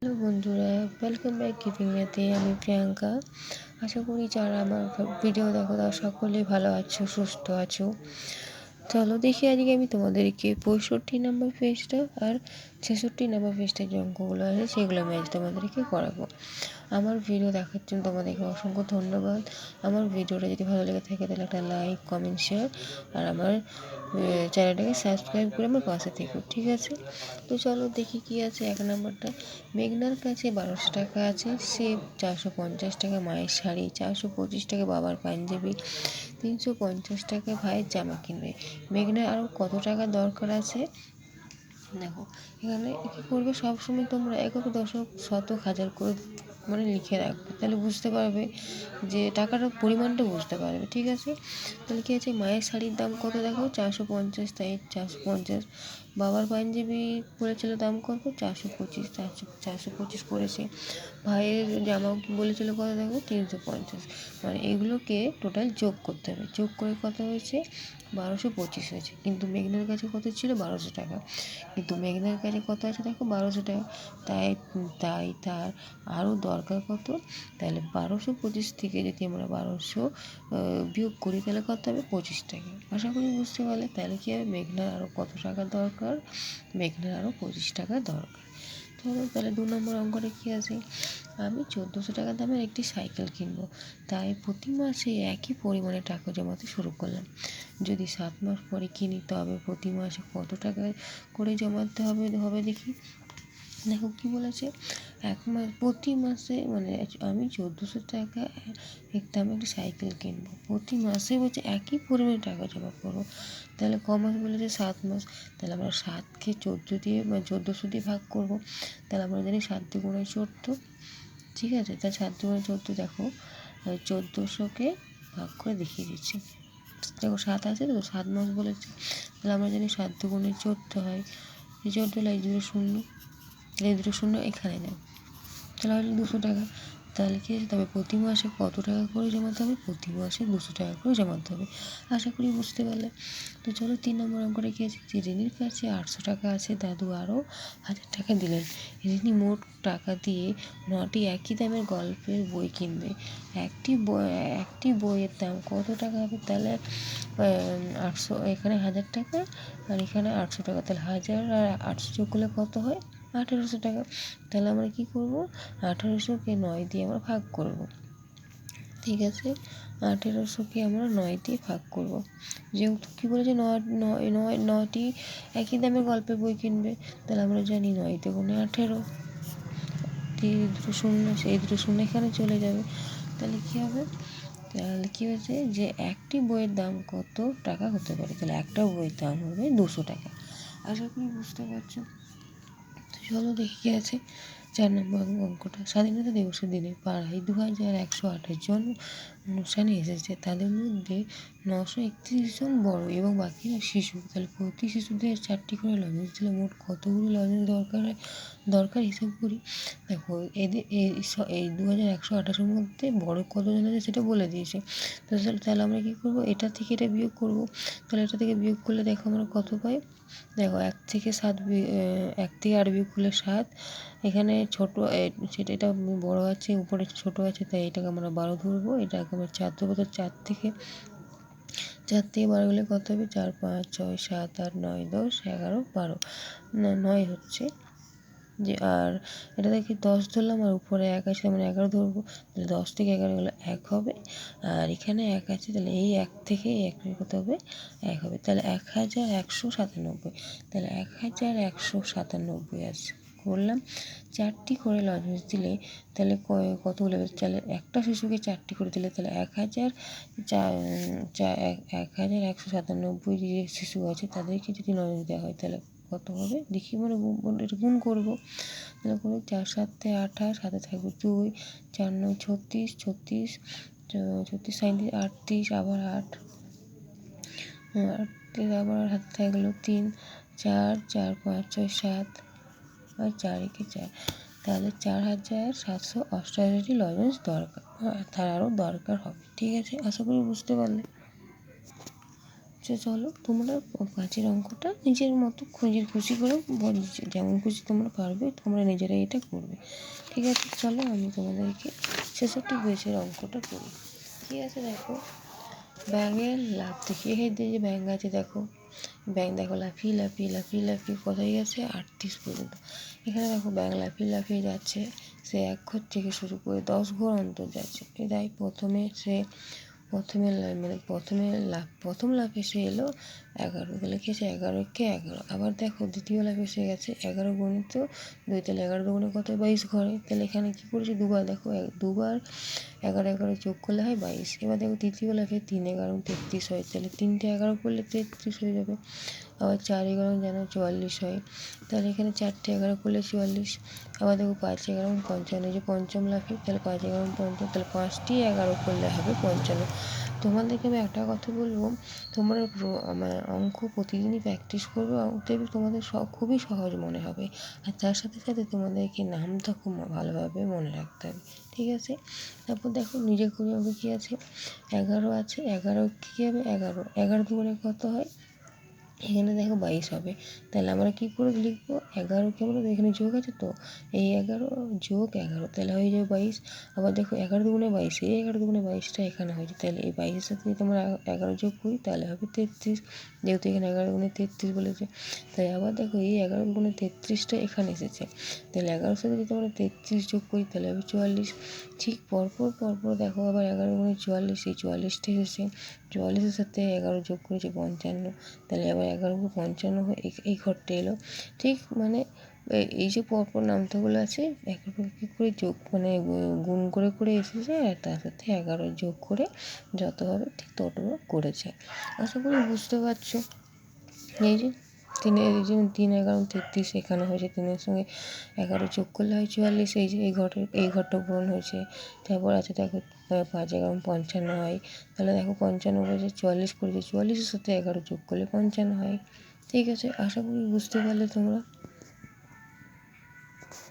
Hello বন্ধুরা, welcome back গিভিংয়েতে। আমি প্রিয়াঙ্কা। আশা করি যারা আমার ভিডিও দেখো তারা সকলেই ভালো আছো, সুস্থ আছো। চলো দেখি আজকে আমি তোমাদেরকে 65 নম্বর পেজটা আর 66 নম্বর পেজটার যে অঙ্কগুলো আছে সেগুলো আমি আজ তোমাদেরকে করাবো। আমার ভিডিও দেখার জন্য তোমাদেরকে অসংখ্য ধন্যবাদ। আমার ভিডিওটা যদি ভালো লেগে থাকে তাহলে একটা লাইক, কমেন্ট, শেয়ার আর আমার চ্যানেলটাকে সাবস্ক্রাইব করে আমার পাশে থেকো, ঠিক আছে? তো চলো দেখি কি আছে। 1 নম্বরটা, মেঘনার কাছে 1200 টাকা আছে, সে 450 টাকা মায়ের শাড়ি, 425 টাকা বাবার পাঞ্জাবি, 350 টাকা ভাইয়ের জামা কিনবে। মেঘনার আরও কত টাকা দরকার আছে? দেখো এখানে কী করবে, সবসময় তোমরা একক, দশক, শতক, হাজার করে লিখে রাখবে, তাহলে বুঝতে পারবে যে টাকাটার পরিমাণটা বুঝতে পারবে, ঠিক আছে? তাহলে কী আছে, মায়ের শাড়ির দাম কত দেখো, 450, তাই 450। বাবার পাঞ্জাবি বলেছিল দাম কত, 425, 425 পড়েছে। ভাইয়ের জামাও বলেছিল কত দেখো, 350। এগুলোকে টোটাল যোগ করতে হবে, যোগ করে কত হয়েছে, 1225 হয়েছে। কিন্তু মেঘনার কাছে কত ছিল, 1200 টাকা। কিন্তু মেঘনার কাছে কত আছে দেখো, 1200 টাকা। তাই তাই তার আরও দরকার কত, তাহলে 1225 থেকে যদি আমরা 1200 বিয়োগ করি তাহলে কত হবে, 25 টাকা। আশা করি বুঝতে পারলে। তাহলে কী হবে, মেঘনার আরও কত টাকা দরকার, মেঘনার আরও 25 টাকা দরকার। চলো তাহলে 2 নম্বর অঙ্কটা কী আছে, আমি 1400 টাকা দামের একটি সাইকেল কিনবো, তাই প্রতি মাসে একই পরিমাণে টাকা জমাতে শুরু করলাম। যদি 7 মাস পরে কিনি তবে প্রতি মাসে কত টাকা করে জমাতে হবে দেখি। দেখো কী বলেছে, প্রতি মাসে আমি 1400 টাকা দামে একটি সাইকেল কিনবো, প্রতি মাসে বলছে একই পরিমাণে টাকা জমা করবো। তাহলে ক মাস বলেছে, 7 মাস। তাহলে আমরা 7কে 14 দিয়ে 1400 দিয়ে ভাগ করবো। তাহলে আমরা জানি 7 দুগুণে 14, ঠিক আছে? তাহলে 7 দুগুণে 14, দেখো 1400কে ভাগ করে দেখিয়ে দিচ্ছি। দেখো 7 আছে তো, 7 মাস বলেছে। তাহলে আমরা জানি 7 দুগুণে 14 হয়, 14 হলে এই দুটো শূন্য, এই দুটো শূন্য এখানে নেই, তাহলে হলো 200 টাকা। তাহলে কী আছে, তবে প্রতি মাসে কত টাকা করে জমাতে হবে, প্রতি মাসে 200 টাকা করে জমাতে হবে। আশা করি বুঝতে পারলে। তো চলো 3 নম্বর অঙ্কটা কী আছে, যে রিনির কাছে 800 টাকা আছে, দাদু আরও 1000 টাকা দিলেন। রিনি মোট টাকা দিয়ে 9টি একই দামের গল্পের বই কিনবে। একটি বইয়ের দাম কত টাকা হবে, তাহলে 800, এখানে 1000 টাকা আর এখানে 800 টাকা, তাহলে 1000 আর 800 যোগ করলে কত হয়, 1800 টাকা। তাহলে আমরা কী করব, 1800কে 9 দিয়ে আমরা ভাগ করব, ঠিক আছে? 1800কে আমরা 9 দিয়ে ভাগ করব। যেহেতু কী বলেছে, 9টি একই দামের গল্পের বই কিনবে, তাহলে আমরা জানি 9 দুগুণে 18, দুটো শূন্য, সেই দুটো শূন্য এখানে চলে যাবে। তাহলে কী হবে, তাহলে কী হয়েছে যে একটি বইয়ের দাম কত টাকা হতে পারে, তাহলে একটা বইয়ের দাম হবে 200 টাকা। আশা করি বুঝতে পারছো। চলো দেখি কী আছে। 4 নম্বর অঙ্কটা, স্বাধীনতা দিবসের দিনে পাড়ায় 2128 জন অনুষ্ঠানে এসেছে, তাদের মধ্যে 931 জন বড় এবং বাকিরা শিশু। তাহলে প্রতি শিশুদের 4টি করে লজেন্স দিলে মোট কতগুলো লজেন্স দরকার হিসেব করি। দেখো এদের এই 2128-এর মধ্যে বড় কতজন আছে সেটা বলে দিয়েছে। তো তাহলে আমরা কী করবো, এটা থেকে এটা বিয়োগ করবো। তাহলে এটা থেকে বিয়োগ করলে দেখো আমরা কত পাই, দেখো 1 থেকে 8 বিয়োগ করলে 7, এখানে ছোটো সেটা, এটা বড়ো আছে, উপরে ছোটো আছে, তাই এটাকে আমরা 12 ধরবো, এটাকে আমরা 4 ধরবো। তো 4 থেকে 12 গেলে কত হবে, 4, 5, 6, 7, 8, 9, 10, 11, 12, 9 হচ্ছে যে। আর এটা দেখি 10 ধরলাম আর উপরে 1 আছে, আমরা 11 ধরবো, তাহলে 10 থেকে 11 গেলে 1 হবে। আর এখানে 1 আছে, তাহলে এই 1 থেকে 1 কত হবে, 1 হবে। তাহলে 1197, তাহলে 1197 আছে করলাম। 4টি করে লজেন্স দিলে তাহলে কতগুলো হবে, তাহলে একটা শিশুকে 4টি করে দিলে তাহলে 1197 যে শিশু আছে তাদেরকে যদি লজেন্স দেওয়া হয় তাহলে কত হবে দেখি, এটা গুণ করবো। তাহলে করবো 4 7 28, হাতে থাকবে 2, 4 9 36, 36 36 37 38, আবার 8, 38 আবার হাতে থাকলো 3, 4 4 5 6 7 আর 4 একে 4, তাহলে 4788টি লজেন্স দরকার, তার আরও দরকার হবে, ঠিক আছে? আশা করি বুঝতে পারলে। আছে। চলো তোমরা 5-এর অঙ্কটা নিজের মতো নিজের খুশি করে যেমন খুশি তোমরা পারবে তোমরা নিজেরাই এটা করবে। ঠিক আছে, চলো আমি তোমাদেরকে 66 পেজের অঙ্কটা করি। ঠিক আছে, দেখো ব্যাঙের লাফ দেখি, এখানে যে ব্যাঙ আছে দেখো, ব্যাঙ দেখো লাফিয়ে লাফিয়ে লাফিয়ে লাফিয়ে কোথায় গেছে 38 পর্যন্ত। এখানে দেখো ব্যাঙ লাফিয়ে লাফিয়ে যাচ্ছে, সে 1 ঘর থেকে শুরু করে 10 ঘর অন্তর যাচ্ছে। তাই প্রথম লাফে সে এলো 11, তাহলে কি আছে 11-কে 11। আবার দেখো দ্বিতীয় লাফে এসে গেছে 11 গুণিত 2, তাহলে 11 দুগুণে কত 22 ঘরে। তাহলে এখানে কি করেছে দুবার, দেখো দুবার 11 যোগ করলে হয় 22। এবার দেখো তৃতীয় লাফে 3 11 33 হয়, তাহলে 3টে 11 করলে 33 হয়ে যাবে। আবার 4 11 যেন 44 হয়, তাহলে এখানে 4টে 11 করলে 44। আবার দেখো 5 11 55, যে পঞ্চম লাফে, তাহলে 5 11 55, তাহলে 5টি 11 করলে হবে 55। তোমাদেরকে আমি একটা কথা বলবো, তোমরা মানে অঙ্ক প্রতিদিনই প্র্যাকটিস করবে, দেখবে তোমাদের খুবই সহজ মনে হবে। আর তার সাথে সাথে তোমাদেরকে নামটা খুব ভালোভাবে মনে রাখতে হবে। ঠিক আছে, তারপর দেখো নিজে করে হবে কী আছে 11 আছে, 11 কী হবে 11, 11 দুগুণে কত হয়, এখানে দেখো 22 হবে। তাহলে আমরা কী করে লিখবো 11কে আমরা, এখানে যোগ আছে তো, এই 11 যোগ 11 তাহলে হয়ে যাবে 22। আবার দেখো 11 দুগুণে 22, এই 11 দুগুণে 22টা এখানে হয়েছে, তাহলে এই 22-এর সাথে যদি আমরা 11 যোগ করি তাহলে হবে 33, যেহেতু এখানে 11 দুগুণে 33 বলেছে। তাই আবার দেখো এই 11 দুগুণে 33টা এখানে এসেছে, তাহলে 11-এর সাথে যদি আমরা 33 যোগ করি তাহলে হবে 44। ঠিক পরপর দেখো আবার 11 দুগুণে 44, এই 44টা এসেছে, 44-এর সাথে 11 যোগ করেছে 55, তাহলে আবার 11 55 হয়ে এই ঘরটা এলো। ঠিক মানে এই যে পরপর নামতাগুলো আছে একের পর কী করে যোগ মানে গুণ করে করে এসেছে, আর তার সাথে 11 যোগ করে যত হবে ঠিক তত করেছে। আশা করি বুঝতে পারছো। এই যে 3 11 33 এখানে হয়েছে, 3-এর সঙ্গে 11 যোগ করলে হয় 44, এই যে এই ঘরটা পূরণ হয়েছে। তারপর আছে দেখো 5 11 55 হয়, তাহলে দেখো 55 করেছে 44 করেছে, 44-এর সাথে 11 যোগ করলে 55 হয়। ঠিক আছে, আশা করি বুঝতে পারলে তোমরা।